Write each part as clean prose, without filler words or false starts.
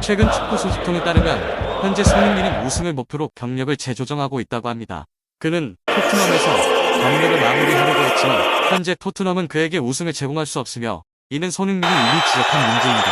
최근 축구 소식통에 따르면 현재 손흥민은 우승을 목표로 경력을 재조정하고 있다고 합니다. 그는 토트넘에서 경력을 마무리하려고 했지만 현재 토트넘은 그에게 우승을 제공할 수 없으며 이는 손흥민이 이미 지적한 문제입니다.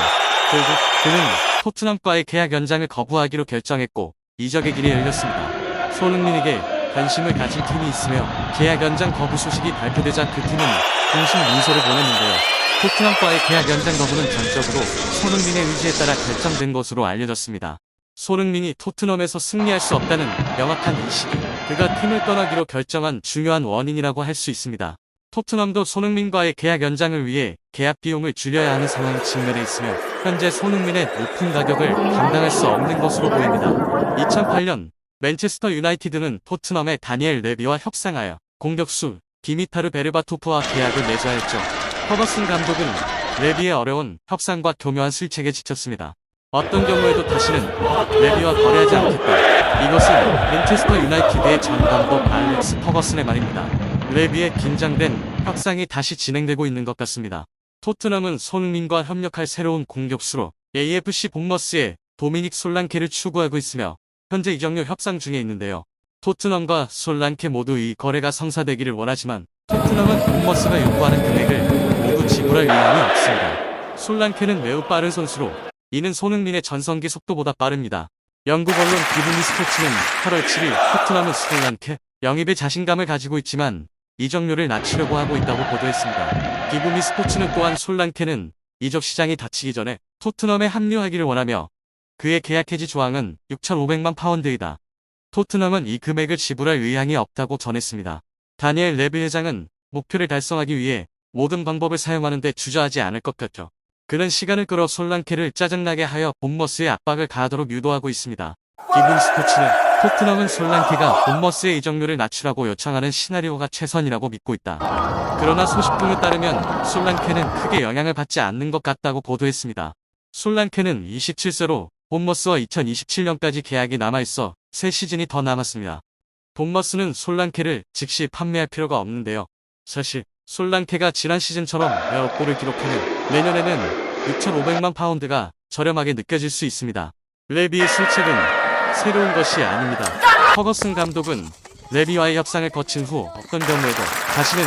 결국 그는 토트넘과의 계약 연장을 거부하기로 결정했고 이적의 길이 열렸습니다. 손흥민에게 관심을 가진 팀이 있으며 계약 연장 거부 소식이 발표되자 그 팀은 공식 문서를 보냈는데요. 토트넘과의 계약 연장 거부는 전적으로 손흥민의 의지에 따라 결정된 것으로 알려졌습니다. 손흥민이 토트넘에서 승리할 수 없다는 명확한 인식이 그가 팀을 떠나기로 결정한 중요한 원인이라고 할 수 있습니다. 토트넘도 손흥민과의 계약 연장을 위해 계약 비용을 줄여야 하는 상황에 직면해 있으며 현재 손흥민의 높은 가격을 감당할 수 없는 것으로 보입니다. 2008년 맨체스터 유나이티드는 토트넘의 다니엘 레비와 협상하여 공격수 디미타르 베르바토프와 계약을 맺어야 했죠. 퍼거슨 감독은 레비의 어려운 협상과 교묘한 술책에 지쳤습니다. 어떤 경우에도 다시는 레비와 거래하지 않겠다. 이것은 맨체스터 유나이티드의 전 감독 알렉스 퍼거슨의 말입니다. 레비의 긴장된 협상이 다시 진행되고 있는 것 같습니다. 토트넘은 손흥민과 협력할 새로운 공격수로 AFC 본머스의 도미닉 솔랑케를 추구하고 있으며 현재 이적료 협상 중에 있는데요. 토트넘과 솔랑케 모두 이 거래가 성사되기를 원하지만 토트넘은 본머스가 요구하는 금액을 모두 지불할 의향이 없습니다. 솔랑케는 매우 빠른 선수로 이는 손흥민의 전성기 속도보다 빠릅니다. 영국 언론 비블리 스포츠는 8월 7일 토트넘은 솔랑케 영입에 자신감을 가지고 있지만 이적료를 낮추려고 하고 있다고 보도했습니다. 비블리 스포츠는 또한 솔랑케는 이적 시장이 닫히기 전에 토트넘에 합류하기를 원하며 그의 계약 해지 조항은 6,500만 파운드이다. 토트넘은 이 금액을 지불할 의향이 없다고 전했습니다. 다니엘 레비 회장은 목표를 달성하기 위해 모든 방법을 사용하는 데 주저하지 않을 것 같죠. 그는 시간을 끌어 솔랑케를 짜증나게 하여 본머스의 압박을 가하도록 유도하고 있습니다. 비블리 스포츠는 토트넘은 솔랑케가 본머스의 이적료를 낮추라고 요청하는 시나리오가 최선이라고 믿고 있다. 그러나 소식통에 따르면 솔랑케는 크게 영향을 받지 않는 것 같다고 보도했습니다. 솔랑케는 27세로 본머스와 2027년까지 계약이 남아있어 3시즌이 더 남았습니다. 본머스는 솔랑케를 즉시 판매할 필요가 없는데요. 사실 솔랑케가 지난 시즌처럼 몇 골을 기록하면 내년에는 6,500만 파운드가 저렴하게 느껴질 수 있습니다. 레비의 실책은 새로운 것이 아닙니다. 퍼거슨 감독은 레비와의 협상을 거친 후 어떤 경우에도 다시는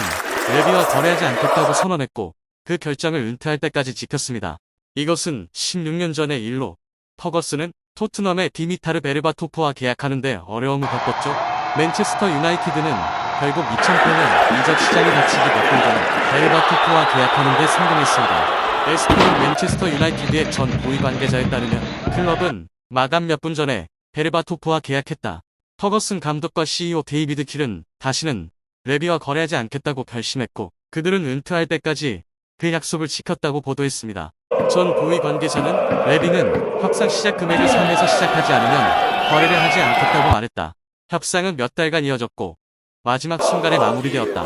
레비와 거래하지 않겠다고 선언했고 그 결정을 은퇴할 때까지 지켰습니다. 이것은 16년 전의 일로 퍼거슨은 토트넘의 디미타르 베르바토프와 계약하는데 어려움을 겪었죠. 맨체스터 유나이티드는 결국 2008년 이적 시장이 닫히기 몇 분 전에 베르바토프와 계약하는 데 성공했습니다. SP는 맨체스터 유나이티드의 전 고위 관계자에 따르면 클럽은 마감 몇 분 전에 베르바토프와 계약했다. 퍼거슨 감독과 CEO 데이비드 킬은 다시는 레비와 거래하지 않겠다고 결심했고 그들은 은퇴할 때까지 그 약속을 지켰다고 보도했습니다. 전 고위 관계자는 레비는 협상 시작 금액을 3에서 시작하지 않으면 거래를 하지 않겠다고 말했다. 협상은 몇 달간 이어졌고 마지막 순간에 마무리되었다.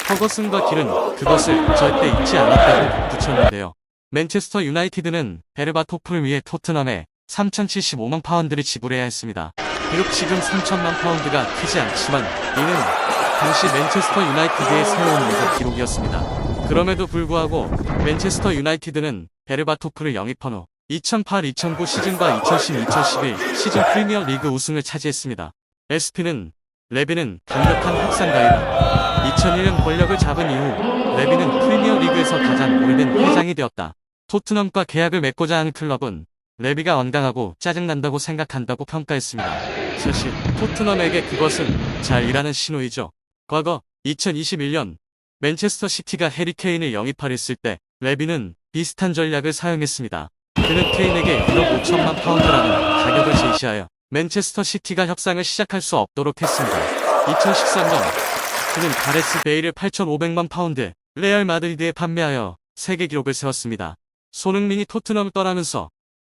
퍼거슨과 킬은 그것을 절대 잊지 않았다고 덧붙였는데요. 맨체스터 유나이티드는 베르바토프를 위해 토트넘에 3,075만 파운드를 지불해야 했습니다. 비록 지금 3,000만 파운드가 크지 않지만 이는 당시 맨체스터 유나이티드의 새로운 이적 기록이었습니다. 그럼에도 불구하고 맨체스터 유나이티드는 베르바토프를 영입한 후 2008-2009 시즌과 2010-2011 시즌 프리미어 리그 우승을 차지했습니다. SP는 레비는 강력한 협상가이다. 2001년 권력을 잡은 이후 레비는 프리미어 리그에서 가장 오래된 회장이 되었다. 토트넘과 계약을 맺고자 하는 클럽은 레비가 완강하고 짜증난다고 생각한다고 평가했습니다. 사실 토트넘에게 그것은 잘 일하는 신호이죠. 과거 2021년 맨체스터 시티가 해리 케인을 영입하려 했을 때 레비는 비슷한 전략을 사용했습니다. 그는 케인에게 1억 5천만 파운드라는 가격을 제시하여 맨체스터 시티가 협상을 시작할 수 없도록 했습니다. 2013년 그는 가레스 베일을 8,500만 파운드 레알 마드리드에 판매하여 세계 기록을 세웠습니다. 손흥민이 토트넘을 떠나면서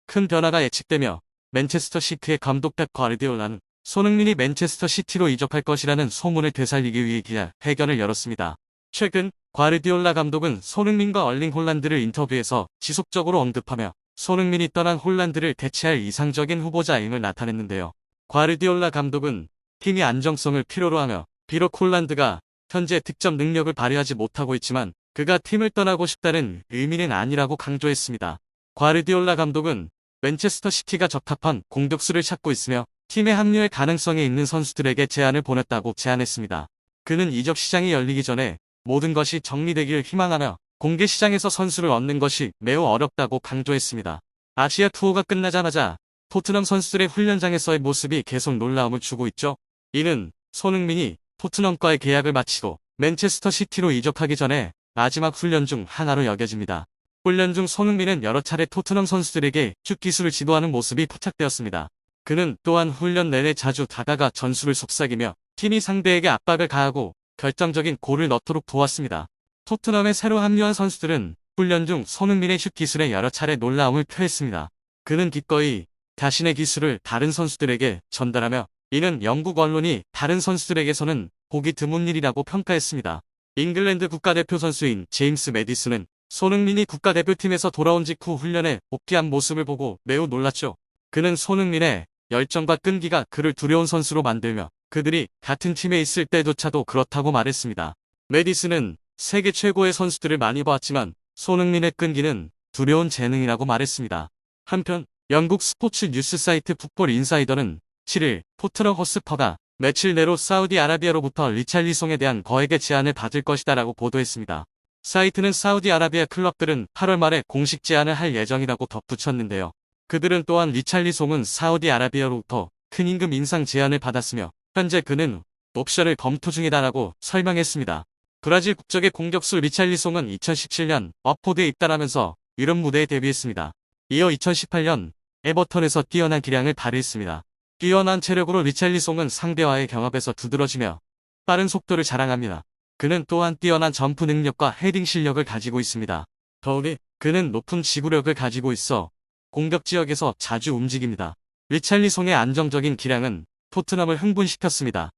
큰 변화가 예측되며 맨체스터 시티의 감독 펩 과르디올라는 손흥민이 맨체스터 시티로 이적할 것이라는 소문을 되살리기 위해 기자회견을 열었습니다. 최근 과르디올라 감독은 손흥민과 얼링 홀란드를 인터뷰에서 지속적으로 언급하며 손흥민이 떠난 홀란드를 대체할 이상적인 후보자임을 나타냈는데요. 과르디올라 감독은 팀이 안정성을 필요로 하며 비록 홀란드가 현재 득점 능력을 발휘하지 못하고 있지만 그가 팀을 떠나고 싶다는 의미는 아니라고 강조했습니다. 과르디올라 감독은 맨체스터 시티가 적합한 공격수를 찾고 있으며 팀에 합류할 가능성이 있는 선수들에게 제안을 보냈다고 제안했습니다. 그는 이적 시장이 열리기 전에 모든 것이 정리되기를 희망하며 공개 시장에서 선수를 얻는 것이 매우 어렵다고 강조했습니다. 아시아 투어가 끝나자마자 토트넘 선수들의 훈련장에서의 모습이 계속 놀라움을 주고 있죠. 이는 손흥민이 토트넘과의 계약을 마치고 맨체스터 시티로 이적하기 전에 마지막 훈련 중 하나로 여겨집니다. 훈련 중 손흥민은 여러 차례 토트넘 선수들에게 슛 기술을 지도하는 모습이 포착되었습니다. 그는 또한 훈련 내내 자주 다가가 전술을 속삭이며 팀이 상대에게 압박을 가하고 결정적인 골을 넣도록 도왔습니다. 토트넘에 새로 합류한 선수들은 훈련 중 손흥민의 슛 기술에 여러 차례 놀라움을 표했습니다. 그는 기꺼이 자신의 기술을 다른 선수들에게 전달하며 이는 영국 언론이 다른 선수들에게서는 보기 드문 일이라고 평가했습니다. 잉글랜드 국가대표 선수인 제임스 매디슨은 손흥민이 국가대표팀에서 돌아온 직후 훈련에 복귀한 모습을 보고 매우 놀랐죠. 그는 손흥민의 열정과 끈기가 그를 두려운 선수로 만들며 그들이 같은 팀에 있을 때조차도 그렇다고 말했습니다. 매디슨은 세계 최고의 선수들을 많이 보았지만 손흥민의 끈기는 두려운 재능이라고 말했습니다. 한편 영국 스포츠 뉴스 사이트 풋볼 인사이더는 7일 토트넘 호스퍼가 며칠 내로 사우디아라비아로부터 리찰리송에 대한 거액의 제안을 받을 것이다라고 보도했습니다. 사이트는 사우디아라비아 클럽들은 8월 말에 공식 제안을 할 예정이라고 덧붙였는데요. 그들은 또한 리찰리송은 사우디아라비아로부터 큰 임금 인상 제안을 받았으며 현재 그는 옵션을 검토 중이다라고 설명했습니다. 브라질 국적의 공격수 리찰리송은 2017년 watford에 입단하면서 유럽 무대에 데뷔했습니다. 이어 2018년 에버턴에서 뛰어난 기량을 발휘했습니다. 뛰어난 체력으로 리찰리송은 상대와의 경합에서 두드러지며 빠른 속도를 자랑합니다. 그는 또한 뛰어난 점프 능력과 헤딩 실력을 가지고 있습니다. 더욱이 그는 높은 지구력을 가지고 있어 공격 지역에서 자주 움직입니다. 리찰리송의 안정적인 기량은 토트넘을 흥분시켰습니다.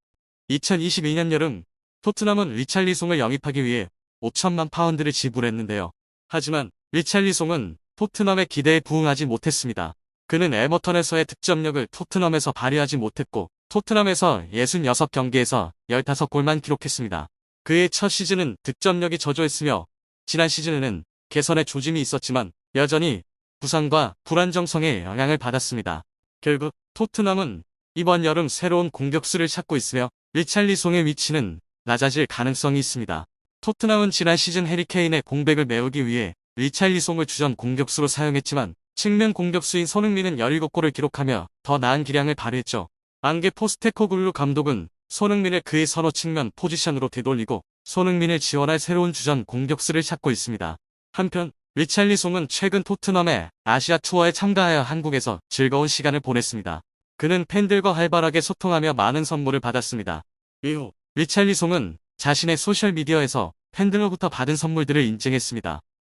2022년 여름 토트넘은 리찰리송을 영입하기 위해 5천만 파운드를 지불했는데요. 하지만 리찰리송은 토트넘의 기대에 부응하지 못했습니다. 그는 에버턴에서의 득점력을 토트넘에서 발휘하지 못했고 토트넘에서 66경기에서 15골만 기록했습니다. 그의 첫 시즌은 득점력이 저조했으며 지난 시즌에는 개선의 조짐이 있었지만 여전히 부상과 불안정성에 영향을 받았습니다. 결국 토트넘은 이번 여름 새로운 공격수를 찾고 있으며 리찰리송의 위치는 낮아질 가능성이 있습니다. 토트넘은 지난 시즌 해리케인의 공백을 메우기 위해 리찰리송을 주전 공격수로 사용했지만 측면 공격수인 손흥민은 17골을 기록하며 더 나은 기량을 발휘했죠. 앙게 포스테코글루 감독은 손흥민을 그의 선호 측면 포지션으로 되돌리고 손흥민을 지원할 새로운 주전 공격수를 찾고 있습니다. 한편 리찰리송은 최근 토트넘의 아시아 투어에 참가하여 한국에서 즐거운 시간을 보냈습니다. 그는 팬들과 활발하게 소통하며 많은 선물을 받았습니다. 이후 리찰리송은 자신의 소셜미디어에서 팬들로부터 받은 선물들을 인증했습니다.